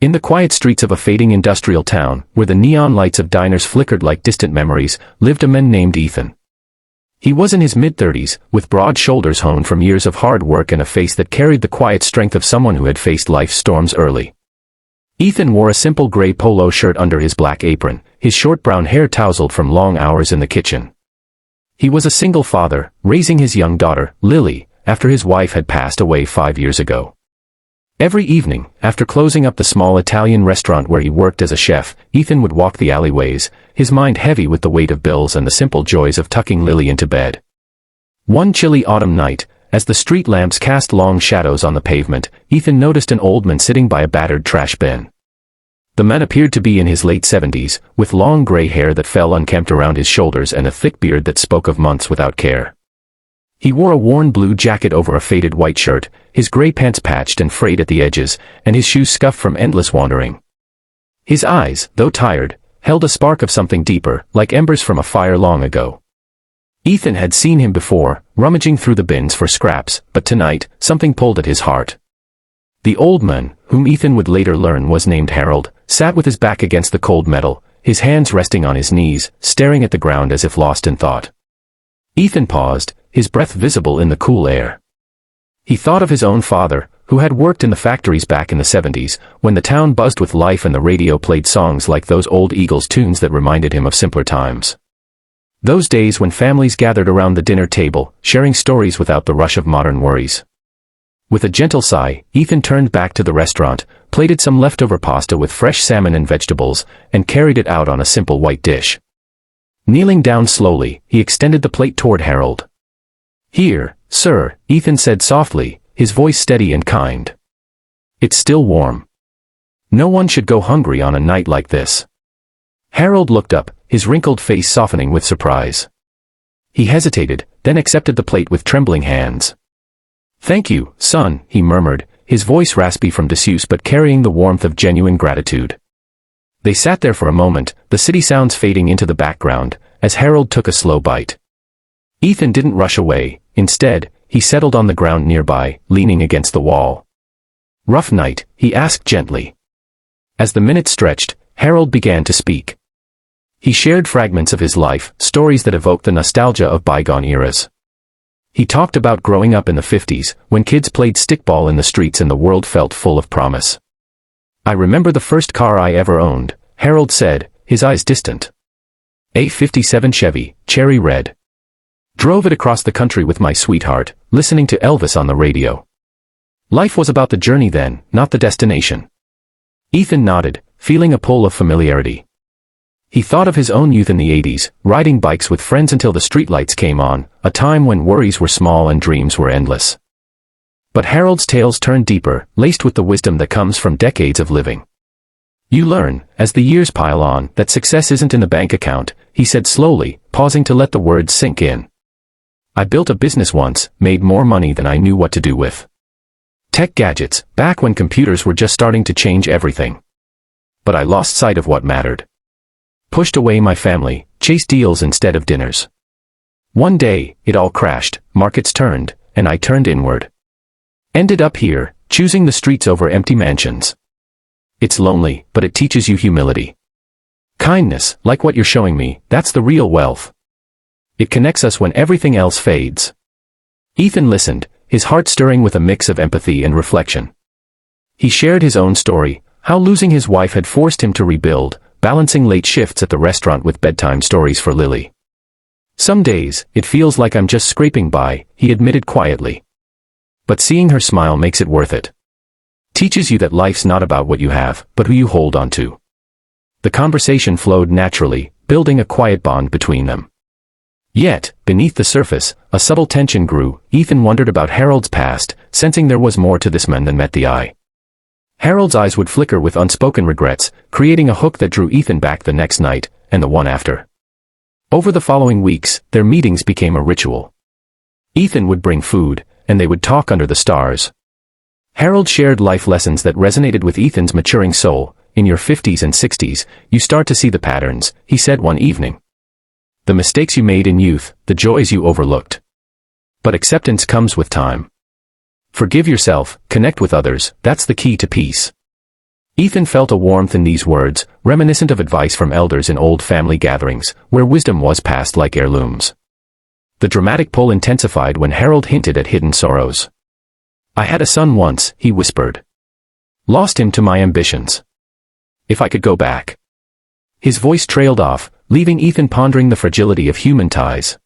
In the quiet streets of a fading industrial town, where the neon lights of diners flickered like distant memories, lived a man named Ethan. He was in his mid-30s, with broad shoulders honed from years of hard work and a face that carried the quiet strength of someone who had faced life's storms early. Ethan wore a simple gray polo shirt under his black apron, his short brown hair tousled from long hours in the kitchen. He was a single father, raising his young daughter, Lily, after his wife had passed away 5 years ago. Every evening, after closing up the small Italian restaurant where he worked as a chef, Ethan would walk the alleyways, his mind heavy with the weight of bills and the simple joys of tucking Lily into bed. One chilly autumn night, as the street lamps cast long shadows on the pavement, Ethan noticed an old man sitting by a battered trash bin. The man appeared to be in his late 70s, with long gray hair that fell unkempt around his shoulders and a thick beard that spoke of months without care. He wore a worn blue jacket over a faded white shirt, his gray pants patched and frayed at the edges, and his shoes scuffed from endless wandering. His eyes, though tired, held a spark of something deeper, like embers from a fire long ago. Ethan had seen him before, rummaging through the bins for scraps, but tonight, something pulled at his heart. The old man, whom Ethan would later learn was named Harold, sat with his back against the cold metal, his hands resting on his knees, staring at the ground as if lost in thought. Ethan paused, his breath visible in the cool air. He thought of his own father, who had worked in the factories back in the 70s, when the town buzzed with life and the radio played songs like those old Eagles tunes that reminded him of simpler times. Those days when families gathered around the dinner table, sharing stories without the rush of modern worries. With a gentle sigh, Ethan turned back to the restaurant, plated some leftover pasta with fresh salmon and vegetables, and carried it out on a simple white dish. Kneeling down slowly, he extended the plate toward Harold. "Here, sir," Ethan said softly, his voice steady and kind. "It's still warm. No one should go hungry on a night like this." Harold looked up, his wrinkled face softening with surprise. He hesitated, then accepted the plate with trembling hands. "Thank you, son," he murmured, his voice raspy from disuse but carrying the warmth of genuine gratitude. They sat there for a moment, the city sounds fading into the background, as Harold took a slow bite. Ethan didn't rush away. Instead, he settled on the ground nearby, leaning against the wall. "Rough night?" he asked gently. As the minutes stretched, Harold began to speak. He shared fragments of his life, stories that evoked the nostalgia of bygone eras. He talked about growing up in the 50s, when kids played stickball in the streets and the world felt full of promise. "I remember the first car I ever owned," Harold said, his eyes distant. "A '57 Chevy, cherry red. Drove it across the country with my sweetheart, listening to Elvis on the radio. Life was about the journey then, not the destination." Ethan nodded, feeling a pull of familiarity. He thought of his own youth in the 80s, riding bikes with friends until the streetlights came on, a time when worries were small and dreams were endless. But Harold's tales turned deeper, laced with the wisdom that comes from decades of living. "You learn, as the years pile on, that success isn't in the bank account," he said slowly, pausing to let the words sink in. "I built a business once, made more money than I knew what to do with. Tech gadgets, back when computers were just starting to change everything. But I lost sight of what mattered. Pushed away my family, chased deals instead of dinners. One day, it all crashed, markets turned, and I turned inward. Ended up here, choosing the streets over empty mansions. It's lonely, but it teaches you humility. Kindness, like what you're showing me, that's the real wealth. It connects us when everything else fades." Ethan listened, his heart stirring with a mix of empathy and reflection. He shared his own story, how losing his wife had forced him to rebuild, balancing late shifts at the restaurant with bedtime stories for Lily. "Some days, it feels like I'm just scraping by," he admitted quietly. "But seeing her smile makes it worth it. Teaches you that life's not about what you have, but who you hold on to." The conversation flowed naturally, building a quiet bond between them. Yet, beneath the surface, a subtle tension grew. Ethan wondered about Harold's past, sensing there was more to this man than met the eye. Harold's eyes would flicker with unspoken regrets, creating a hook that drew Ethan back the next night, and the one after. Over the following weeks, their meetings became a ritual. Ethan would bring food, and they would talk under the stars. Harold shared life lessons that resonated with Ethan's maturing soul. "In your 50s and 60s, you start to see the patterns," he said one evening. "The mistakes you made in youth, the joys you overlooked. But acceptance comes with time. Forgive yourself, connect with others, that's the key to peace." Ethan felt a warmth in these words, reminiscent of advice from elders in old family gatherings, where wisdom was passed like heirlooms. The dramatic pull intensified when Harold hinted at hidden sorrows. "I had a son once," he whispered. "Lost him to my ambitions. If I could go back." His voice trailed off, leaving Ethan pondering the fragility of human ties.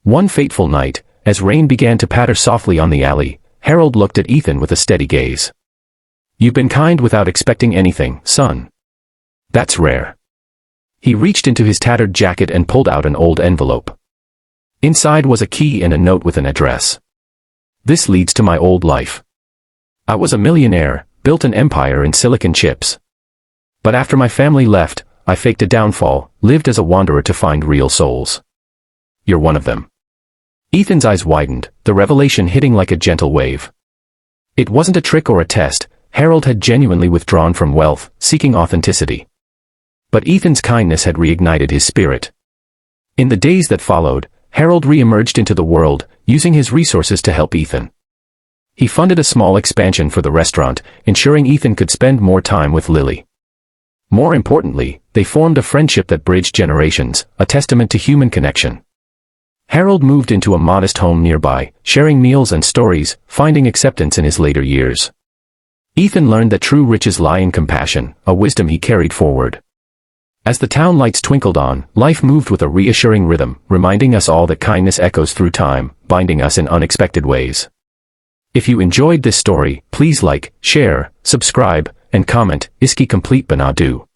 One fateful night, as rain began to patter softly on the alley, Harold looked at Ethan with a steady gaze. "You've been kind without expecting anything, son. That's rare." He reached into his tattered jacket and pulled out an old envelope. Inside was a key and a note with an address. "This leads to my old life. I was a millionaire, built an empire in silicon chips. But after my family left, I faked a downfall, lived as a wanderer to find real souls. You're one of them." Ethan's eyes widened, the revelation hitting like a gentle wave. It wasn't a trick or a test. Harold had genuinely withdrawn from wealth, seeking authenticity. But Ethan's kindness had reignited his spirit. In the days that followed, Harold re-emerged into the world, using his resources to help Ethan. He funded a small expansion for the restaurant, ensuring Ethan could spend more time with Lily. More importantly, they formed a friendship that bridged generations, a testament to human connection. Harold moved into a modest home nearby, sharing meals and stories, finding acceptance in his later years. Ethan learned that true riches lie in compassion, a wisdom he carried forward. As the town lights twinkled on, life moved with a reassuring rhythm, reminding us all that kindness echoes through time, binding us in unexpected ways. If you enjoyed this story, please like, share, subscribe, and comment. Iski complete banadu.